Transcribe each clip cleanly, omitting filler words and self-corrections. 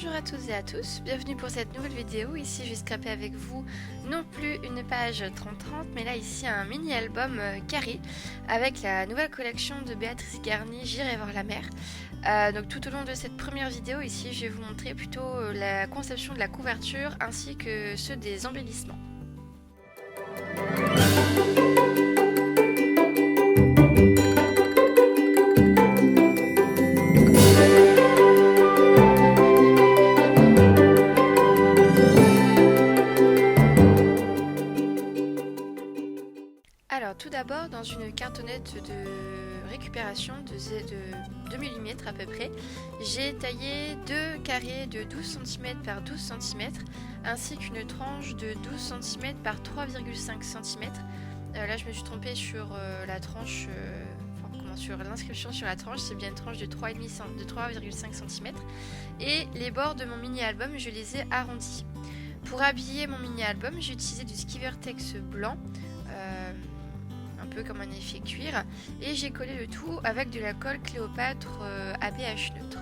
bonjour à toutes et à tous, bienvenue pour cette nouvelle vidéo. Ici je vais scraper avec vous non plus une page 30-30 mais là ici un mini album carré avec la nouvelle collection de Béatrice Garny, J'irai voir la mer. Donc tout au long de cette première vidéo ici je vais vous montrer plutôt la conception de la couverture ainsi que ceux des embellissements. Alors tout d'abord, dans une cartonnette de récupération de 2 mm à peu près, j'ai taillé deux carrés de 12 cm par 12 cm ainsi qu'une tranche de 12 cm par 3,5 cm. Là je me suis trompée sur la tranche, sur l'inscription sur la tranche, c'est bien une tranche de 3,5 cm. Et les bords de mon mini album, je les ai arrondis. Pour habiller mon mini album, j'ai utilisé du Skivertex blanc, un peu comme un effet cuir, et j'ai collé le tout avec de la colle Cléopâtre à pH neutre.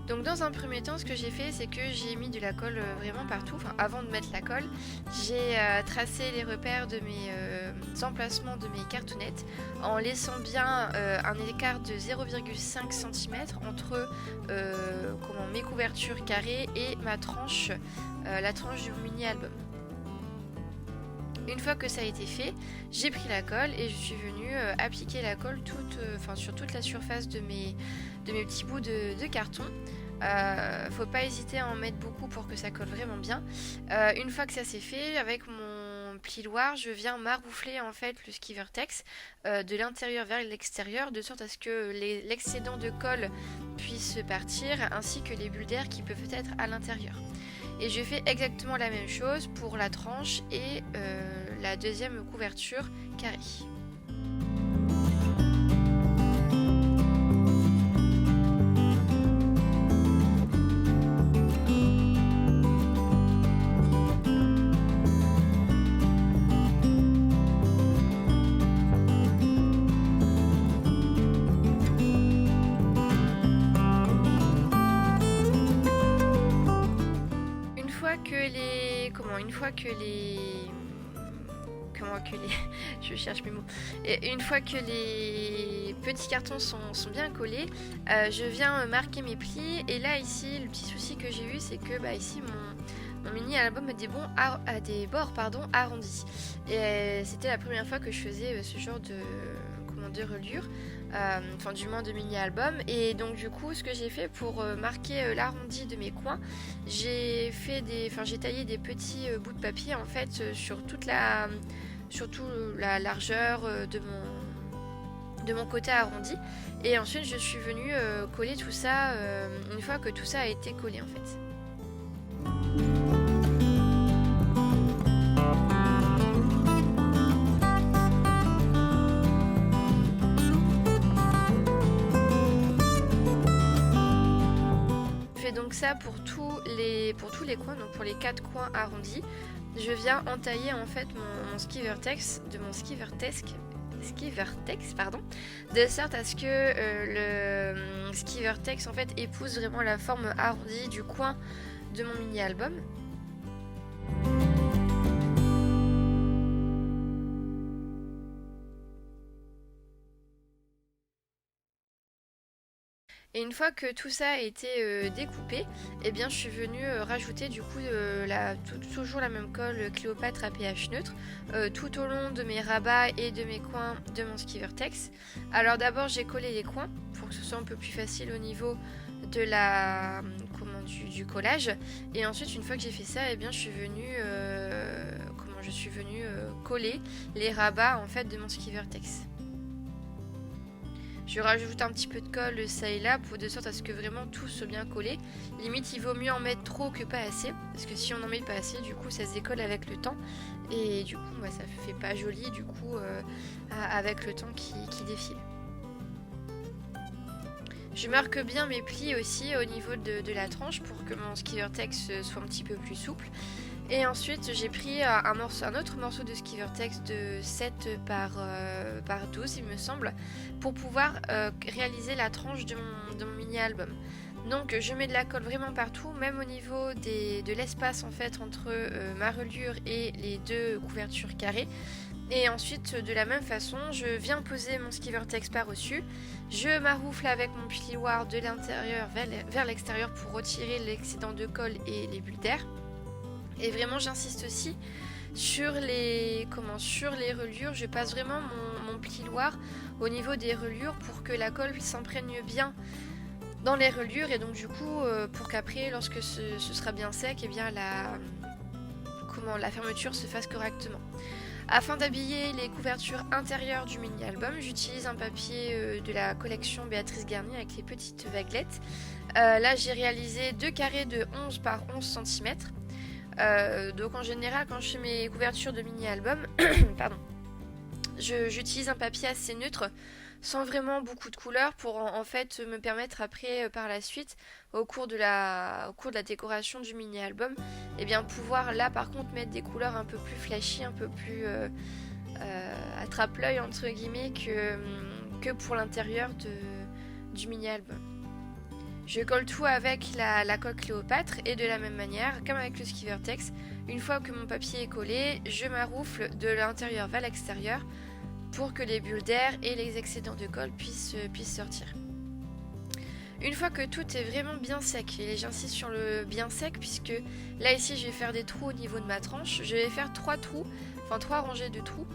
Donc dans un premier temps, ce que j'ai fait, c'est que j'ai mis de la colle vraiment partout. Enfin, avant de mettre la colle, j'ai tracé les repères de mes emplacements de mes cartonnettes en laissant bien un écart de 0,5 cm entre mes couvertures carrées et ma tranche, la tranche du mini album. Une fois que ça a été fait, j'ai pris la colle et je suis venue appliquer la colle sur toute la surface de mes petits bouts de carton. Faut pas hésiter à en mettre beaucoup pour que ça colle vraiment bien. Une fois que ça c'est fait, avec mon plioir, je viens maroufler en fait le Skivertex de l'intérieur vers l'extérieur, de sorte à ce que l'excédent de colle puisse partir, ainsi que les bulles d'air qui peuvent être à l'intérieur. Et je fais exactement la même chose pour la tranche et la deuxième couverture carrée. Je cherche mes mots. Et une fois que les petits cartons sont bien collés, je viens marquer mes plis. Et là ici, le petit souci que j'ai eu, c'est que ici mon mini album a des bords arrondis. Et c'était la première fois que je faisais ce genre de reliure. Du moins de mini album, et donc du coup ce que j'ai fait pour marquer l'arrondi de mes coins, j'ai taillé des petits bouts de papier en fait sur toute la largeur de mon côté arrondi, et ensuite je suis venue coller tout ça une fois que tout ça a été collé en fait. Donc ça pour tous les coins, donc pour les 4 coins arrondis, je viens entailler en fait mon Skivertex de sorte à ce que le Skivertex en fait épouse vraiment la forme arrondie du coin de mon mini album. Et une fois que tout ça a été découpé, eh bien je suis venue rajouter du coup toujours la même colle Cléopâtre à pH neutre tout au long de mes rabats et de mes coins de mon Skivertex. Alors d'abord j'ai collé les coins pour que ce soit un peu plus facile au niveau de du collage, et ensuite une fois que j'ai fait ça, eh bien je suis venue coller les rabats en fait de mon Skivertex. Je rajoute un petit peu de colle ça et là de sorte à ce que vraiment tout soit bien collé. Limite il vaut mieux en mettre trop que pas assez, parce que si on en met pas assez, du coup ça se décolle avec le temps et du coup ça fait pas joli du coup avec le temps qui défile. Je marque bien mes plis aussi au niveau de la tranche pour que mon Skivertex soit un petit peu plus souple. Et ensuite j'ai pris un autre morceau de Skivertex de 7 par 12 il me semble, pour pouvoir réaliser la tranche de mon mini album. Donc je mets de la colle vraiment partout, même au niveau de l'espace en fait entre ma reliure et les deux couvertures carrées. Et ensuite de la même façon je viens poser mon Skivertex par-dessus, je maroufle avec mon plioir de l'intérieur vers l'extérieur pour retirer l'excédent de colle et les bulles d'air. Et vraiment j'insiste aussi sur les reliures, je passe vraiment mon plioir au niveau des reliures pour que la colle s'imprègne bien dans les reliures, et donc du coup pour qu'après lorsque ce sera bien sec, et bien la fermeture se fasse correctement. Afin d'habiller les couvertures intérieures du mini-album, j'utilise un papier de la collection Béatrice Garnier avec les petites vaguelettes. Là j'ai réalisé 2 carrés de 11 par 11 cm. Donc en général quand je fais mes couvertures de mini-album, pardon, j'utilise un papier assez neutre, sans vraiment beaucoup de couleurs, pour en fait me permettre après par la suite au cours de la décoration du mini-album, et bien pouvoir là par contre mettre des couleurs un peu plus flashy, un peu plus attrape-l'œil entre guillemets que pour l'intérieur du mini-album. Je colle tout avec la colle Cléopâtre, et de la même manière, comme avec le Skivertex, une fois que mon papier est collé, je maroufle de l'intérieur vers l'extérieur pour que les bulles d'air et les excédents de colle puissent sortir. Une fois que tout est vraiment bien sec, et j'insiste sur le bien sec puisque là ici je vais faire des trous au niveau de ma tranche, je vais faire 3 rangées de trous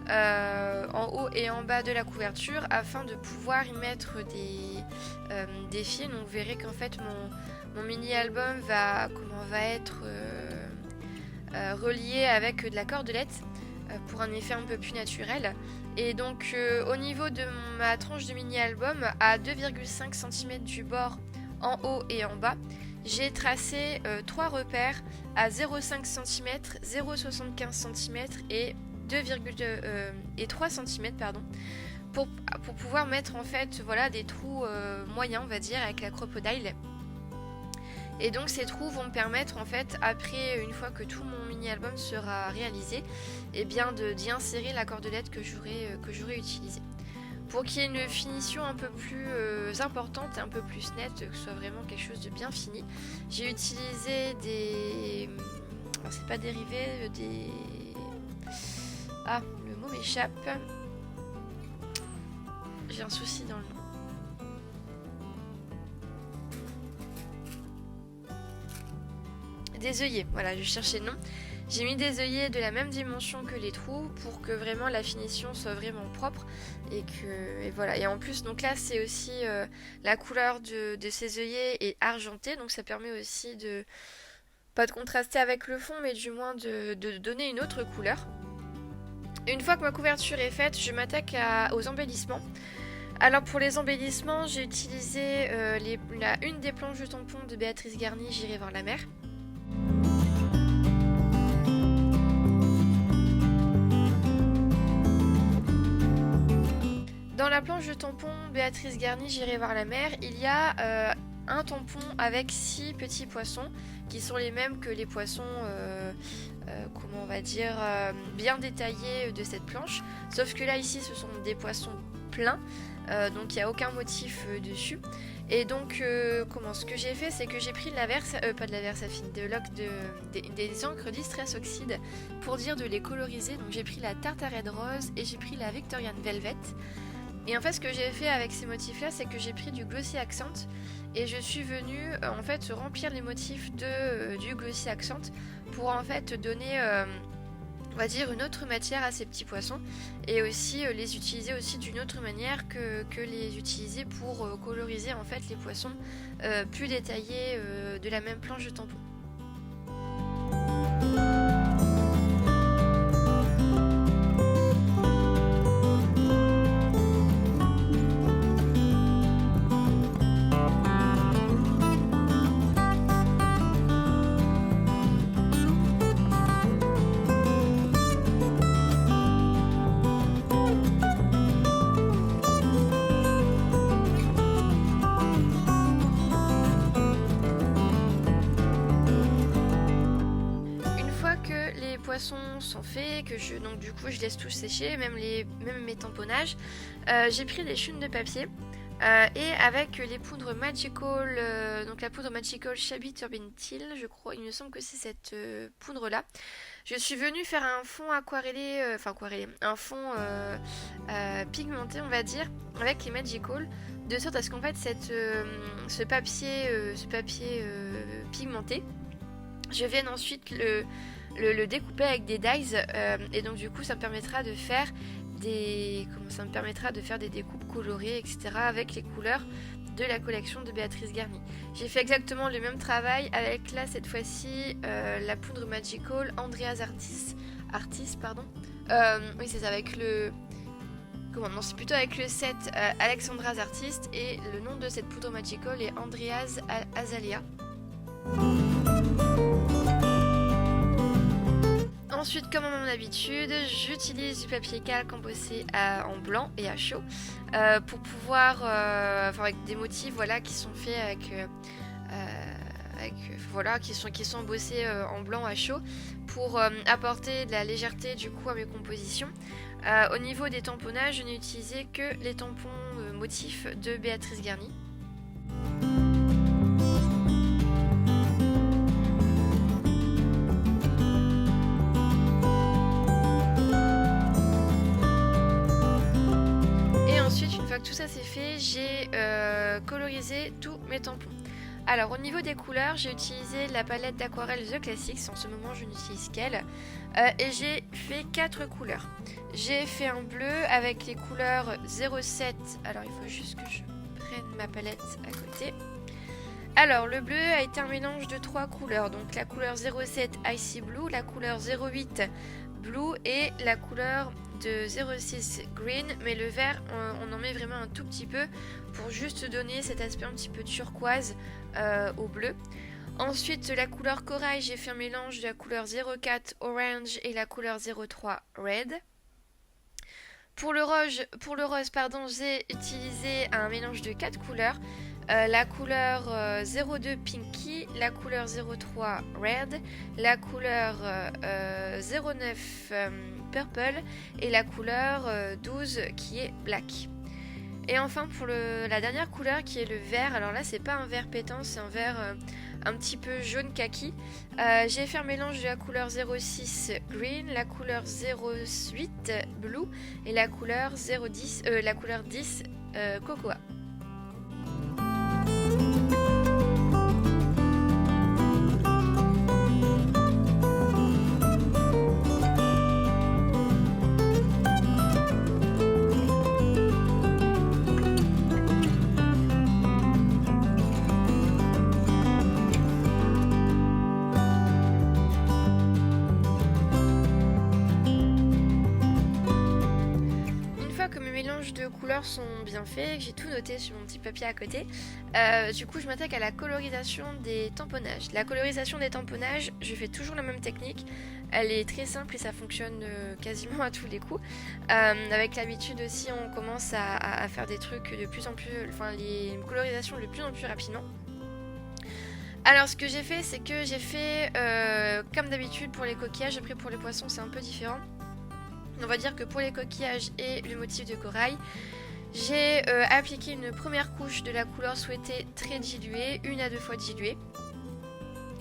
en haut et en bas de la couverture afin de pouvoir y mettre des fils. Donc vous verrez qu'en fait mon mini album va être relié avec de la cordelette pour un effet un peu plus naturel. Et donc au niveau de ma tranche de mini album, à 2,5 cm du bord en haut et en bas, j'ai tracé 3 repères à 0,5 cm, 0,75 cm et 3 cm pour pouvoir mettre en fait des trous moyens, on va dire, avec la crocodile. Et donc ces trous vont me permettre en fait, après, une fois que tout mon mini album sera réalisé, et bien d'y insérer la cordelette que j'aurai utilisée. Pour qu'il y ait une finition un peu plus importante et un peu plus nette, que ce soit vraiment quelque chose de bien fini, j'ai utilisé des... Alors c'est pas dérivé, des... Ah, le mot m'échappe. J'ai un souci dans le nom. Des œillets, voilà, je cherchais le nom. J'ai mis des œillets de la même dimension que les trous pour que vraiment la finition soit vraiment propre, et voilà. Et en plus, donc là c'est aussi la couleur de ces œillets est argentée, donc ça permet aussi de pas de contraster avec le fond, mais du moins de donner une autre couleur. Une fois que ma couverture est faite, je m'attaque aux embellissements. Alors pour les embellissements, j'ai utilisé une des planches de tampon de Béatrice Garnier, J'irai voir la mer. Dans la planche de tampon Béatrice Garnier, J'irai voir la mer, il y a un tampon avec 6 petits poissons qui sont les mêmes que les poissons comment on va dire bien détaillés de cette planche, sauf que là ici ce sont des poissons pleins, donc il n'y a aucun motif dessus. Et donc ce que j'ai fait, c'est que j'ai pris des encres Distress Oxide pour dire de les coloriser. Donc j'ai pris la Tartared Rose et j'ai pris la Victorian Velvet. Et en fait ce que j'ai fait avec ces motifs là, c'est que j'ai pris du Glossy Accent et je suis venue en fait remplir les motifs du Glossy Accent pour en fait donner on va dire une autre matière à ces petits poissons, et aussi les utiliser aussi d'une autre manière que les utiliser pour coloriser en fait les poissons plus détaillés de la même planche de tampon. s'en fait, donc du coup je laisse tout sécher, même mes tamponnages. J'ai pris des chutes de papier et avec les poudres Magical, donc la poudre Magical Shabby Turbine Teal, je crois, il me semble que c'est cette poudre là. Je suis venue faire un fond aquarellé, un fond pigmenté on va dire, avec les Magical, de sorte à ce qu'en fait ce papier pigmenté, je viens ensuite le découper avec des dies et donc du coup ça me permettra de faire des découpes colorées, etc. avec les couleurs de la collection de Béatrice Garnier. J'ai fait exactement le même travail avec là cette fois-ci la poudre Magical Andreas Artist pardon. Oui c'est ça, avec le c'est plutôt avec le set Alexandra's Artist, et le nom de cette poudre Magical est Andreas Azalea. Ensuite, comme à mon habitude, j'utilise du papier calque embossé en blanc et à chaud pour pouvoir, avec des motifs qui sont faits qui sont embossés en blanc à chaud pour apporter de la légèreté du coup à mes compositions. Au niveau des tamponnages, je n'ai utilisé que les tampons motifs de Béatrice Garnier. Une fois que tout ça c'est fait, j'ai colorisé tous mes tampons. Alors au niveau des couleurs, j'ai utilisé la palette d'aquarelle The Classics, en ce moment je n'utilise qu'elle, et j'ai fait 4 couleurs. J'ai fait un bleu avec les couleurs 07, alors il faut juste que je prenne ma palette à côté. Alors le bleu a été un mélange de 3 couleurs, donc la couleur 07 Icy Blue, la couleur 08 Blue et la couleur de 06 Green, mais le vert on en met vraiment un tout petit peu pour juste donner cet aspect un petit peu turquoise au bleu. Ensuite la couleur corail, j'ai fait un mélange de la couleur 04 Orange et la couleur 03 Red. Pour le rose, j'ai utilisé un mélange de 4 couleurs. La couleur 02 Pinky, la couleur 03 Red, la couleur 09 Purple et la couleur 12 qui est Black. Et enfin pour la dernière couleur qui est le vert, alors là c'est pas un vert pétant, c'est un vert un petit peu jaune kaki. J'ai fait un mélange de la couleur 06 Green, la couleur 08 Blue et la couleur 10 Cocoa. De couleurs sont bien faits, j'ai tout noté sur mon petit papier à côté. Du coup je m'attaque à la colorisation des tamponnages. La colorisation des tamponnages, je fais toujours la même technique, elle est très simple et ça fonctionne quasiment à tous les coups. Avec l'habitude aussi on commence à faire des trucs de plus en plus, les colorisations de plus en plus rapidement. Alors ce que j'ai fait, c'est que j'ai fait comme d'habitude pour les coquillages, après pour les poissons c'est un peu différent. On va dire que pour les coquillages et le motif de corail, j'ai appliqué une première couche de la couleur souhaitée très diluée, 1 à 2 fois diluée.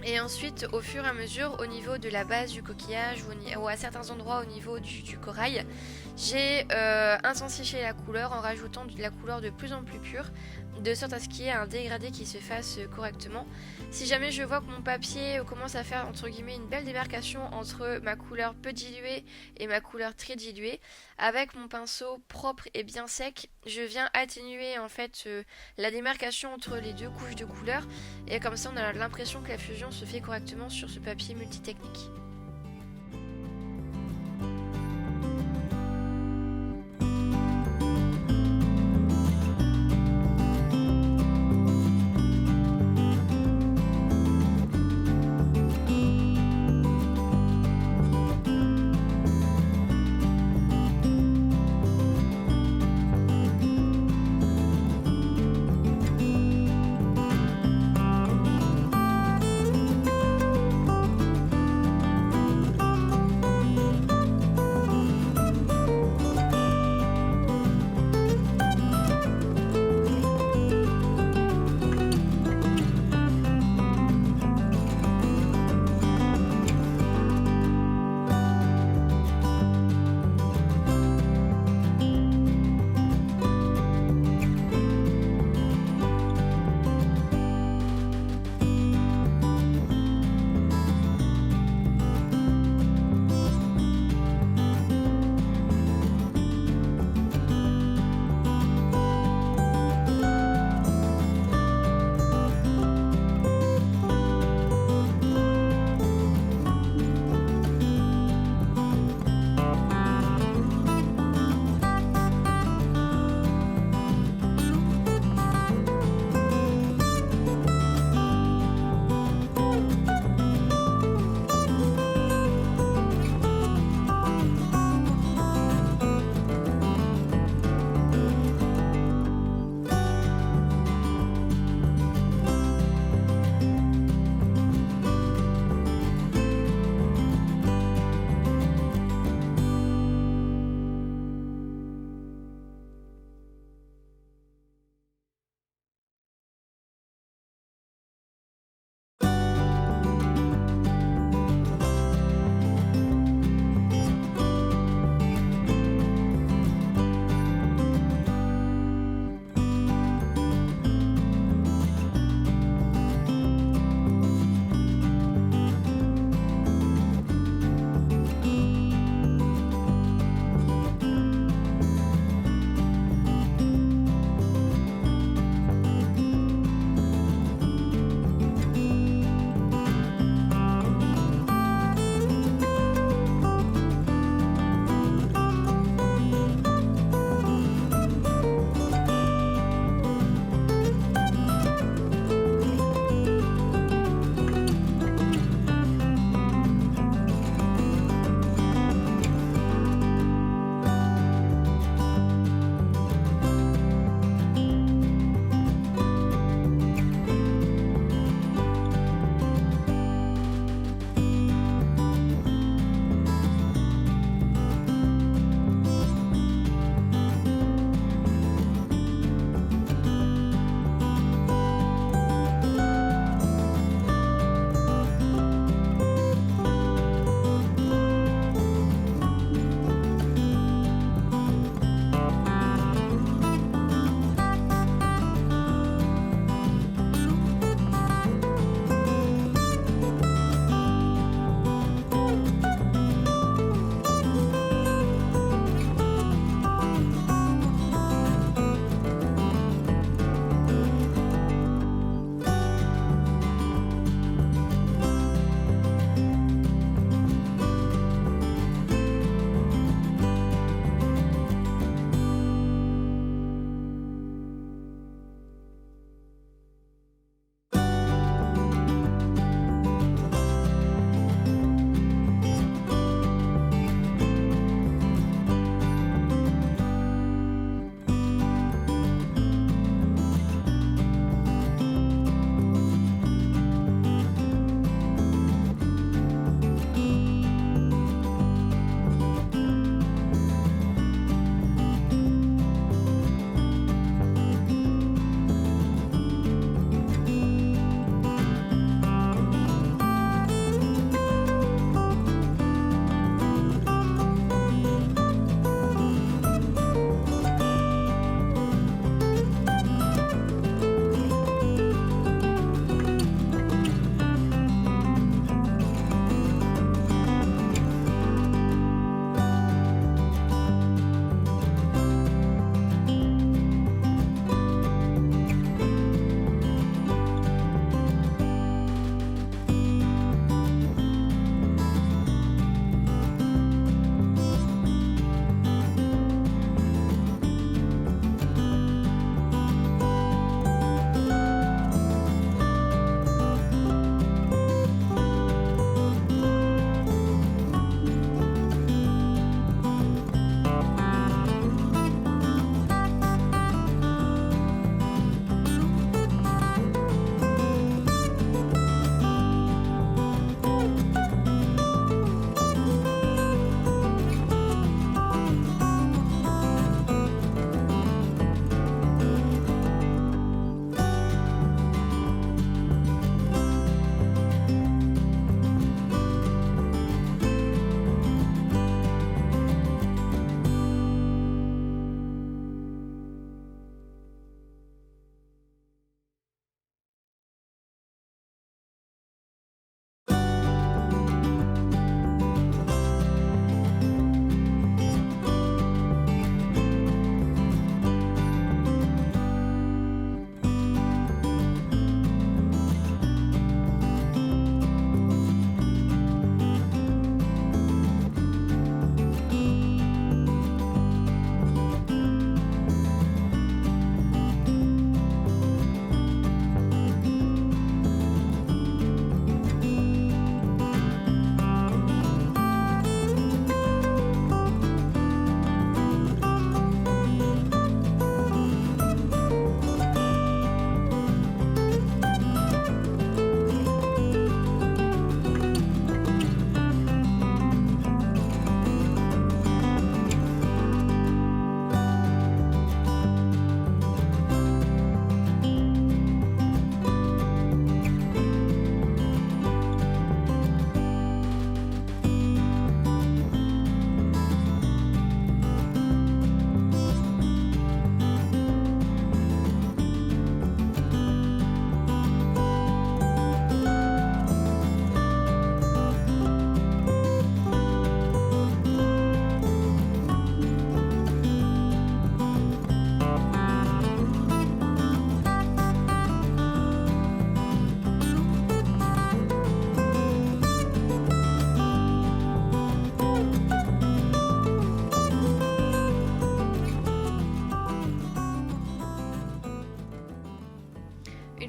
Et ensuite, au fur et à mesure, au niveau de la base du coquillage ou à certains endroits au niveau du corail, j'ai intensifié la couleur en rajoutant de la couleur de plus en plus pure, de sorte à ce qu'il y ait un dégradé qui se fasse correctement. Si jamais je vois que mon papier commence à faire entre guillemets une belle démarcation entre ma couleur peu diluée et ma couleur très diluée, avec mon pinceau propre et bien sec, je viens atténuer en fait la démarcation entre les deux couches de couleurs, et comme ça on a l'impression que la fusion se fait correctement sur ce papier multitechnique.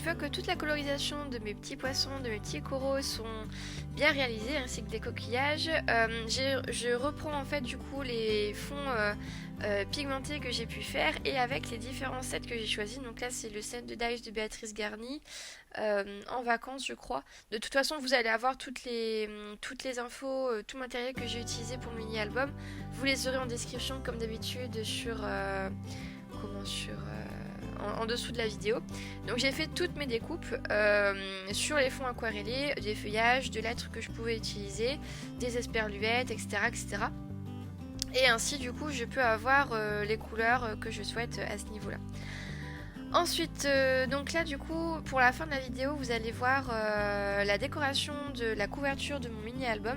une fois que toute la colorisation de mes petits poissons, de mes petits coraux sont bien réalisés, ainsi que des coquillages, je reprends en fait du coup les fonds pigmentés que j'ai pu faire, et avec les différents sets que j'ai choisis. Donc là c'est le set de Dice de Béatrice Garny, en vacances je crois. De toute façon vous allez avoir toutes les infos, tout le matériel que j'ai utilisé pour le mini album, vous les aurez en description comme d'habitude en dessous de la vidéo. Donc j'ai fait toutes mes découpes sur les fonds aquarellés, des feuillages, de lettres que je pouvais utiliser, des esperluettes, etc. etc. Et ainsi du coup je peux avoir les couleurs que je souhaite à ce niveau là. Ensuite, donc là du coup pour la fin de la vidéo vous allez voir la décoration de la couverture de mon mini album.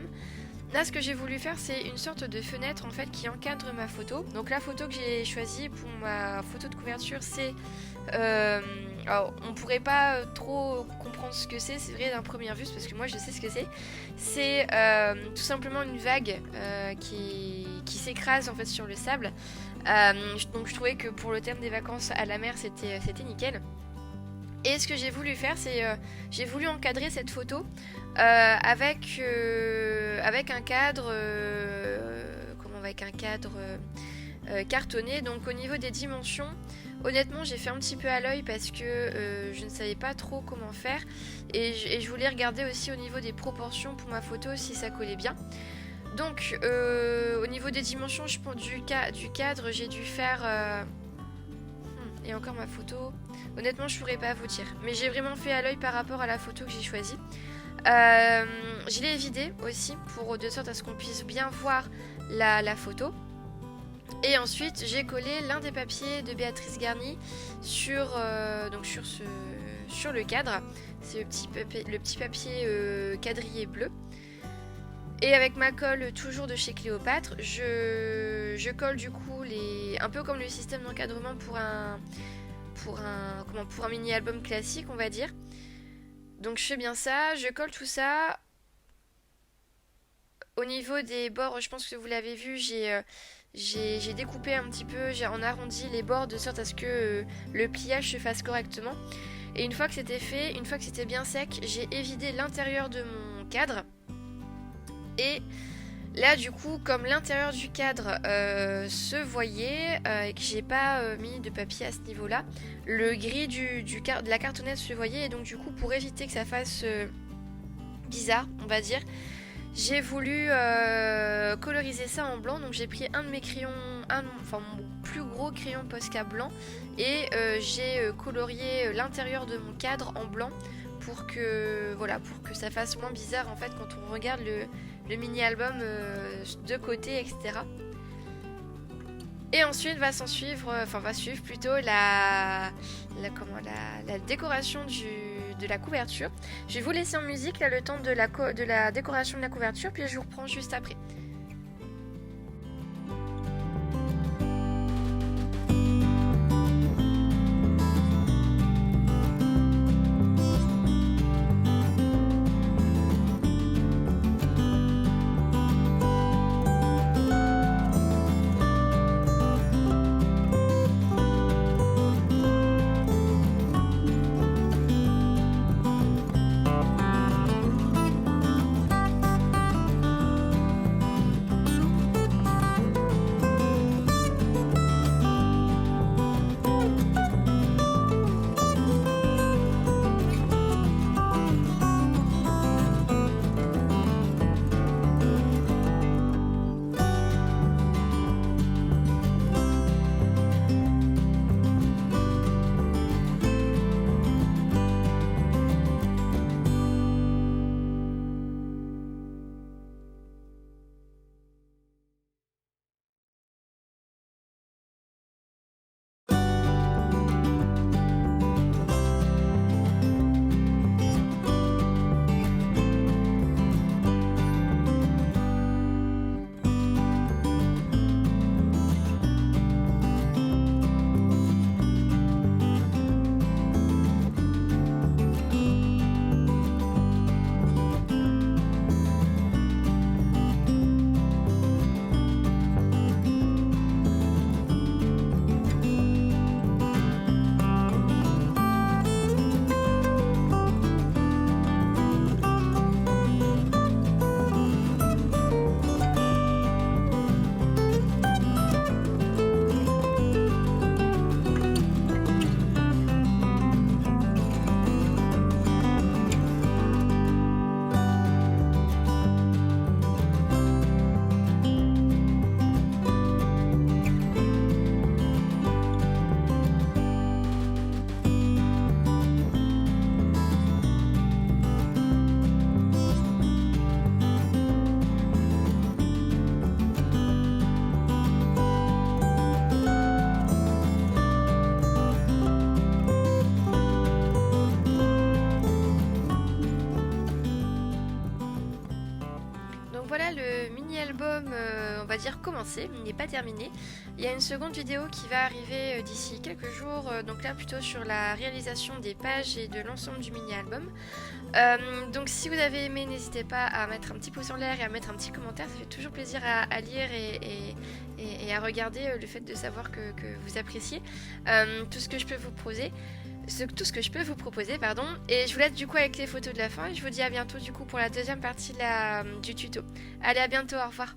Là ce que j'ai voulu faire c'est une sorte de fenêtre en fait qui encadre ma photo. Donc la photo que j'ai choisie pour ma photo de couverture c'est... alors on pourrait pas trop comprendre ce que c'est vrai d'un premier vue, parce que moi je sais ce que c'est. C'est tout simplement une vague qui s'écrase en fait sur le sable. Donc je trouvais que pour le thème des vacances à la mer c'était nickel. Et ce que j'ai voulu faire c'est j'ai voulu encadrer cette photo avec un cadre cartonné. Donc au niveau des dimensions, honnêtement j'ai fait un petit peu à l'œil parce que je ne savais pas trop comment faire, et je voulais regarder aussi au niveau des proportions pour ma photo si ça collait bien. Donc au niveau des dimensions je pense du cadre j'ai dû faire et encore ma photo, honnêtement je pourrais pas vous dire, mais j'ai vraiment fait à l'œil par rapport à la photo que j'ai choisie. Je l'ai vidé aussi de sorte à ce qu'on puisse bien voir la photo. Et ensuite j'ai collé l'un des papiers de Béatrice Garny sur le cadre. C'est le petit papier quadrillé bleu. Et avec ma colle toujours de chez Cléopâtre, je colle du coup un peu comme le système d'encadrement pour un mini album classique on va dire. Donc je fais bien ça, je colle tout ça. Au niveau des bords, je pense que vous l'avez vu, j'ai découpé un petit peu, j'ai en arrondi les bords de sorte à ce que le pliage se fasse correctement. Et une fois que c'était fait, une fois que c'était bien sec, j'ai évidé l'intérieur de mon cadre. Et là du coup comme l'intérieur du cadre se voyait et que j'ai pas mis de papier à ce niveau là, le gris de la cartonnette se voyait, et donc du coup pour éviter que ça fasse bizarre on va dire, j'ai voulu coloriser ça en blanc. Donc j'ai pris un de mes crayons, mon plus gros crayon Posca blanc, et j'ai colorié l'intérieur de mon cadre en blanc pour que ça fasse moins bizarre en fait quand on regarde le mini album de côté, etc. Et ensuite va suivre plutôt la décoration de la couverture. Je vais vous laisser en musique là le temps de la décoration de la couverture, puis je vous reprends juste après. va dire commencé, il n'est pas terminé. Il y a une seconde vidéo qui va arriver d'ici quelques jours, donc là plutôt sur la réalisation des pages et de l'ensemble du mini-album. Donc si vous avez aimé, n'hésitez pas à mettre un petit pouce en l'air et à mettre un petit commentaire, ça fait toujours plaisir à lire et à regarder le fait de savoir que vous appréciez tout ce que je peux vous proposer. Pardon. Et je vous laisse du coup avec les photos de la fin et je vous dis à bientôt du coup pour la deuxième partie du tuto. Allez, à bientôt, au revoir.